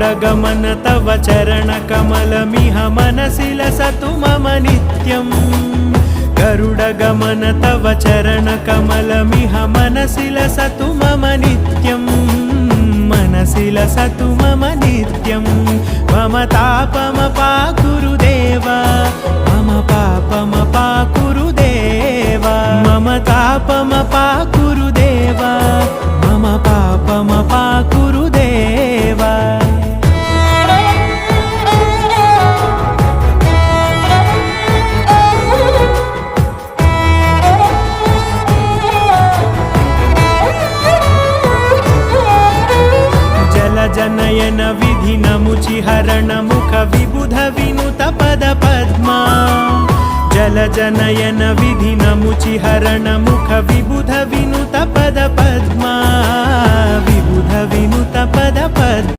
गरुडगमन तव चरणकमलमिह मनसि लसतु मम नित्यम् गरुडगमन तव चरणकमलमिह मनसि लसतु मम नित्यम् मनसि लसतु मम नित्यम् मम तापमपाकुरुदेव मम पापमपाकुरुदेव मम तापमपाकुरुदेव मम पापमपाकुरुदेव जनयन विधिनमुचिहरण मुख विबुध विनुत पद पद्मा जलजनयन विधिनमुचिहरण मुख विबुध विनुत पद पद्मा विबुध विनुत पद पद्मा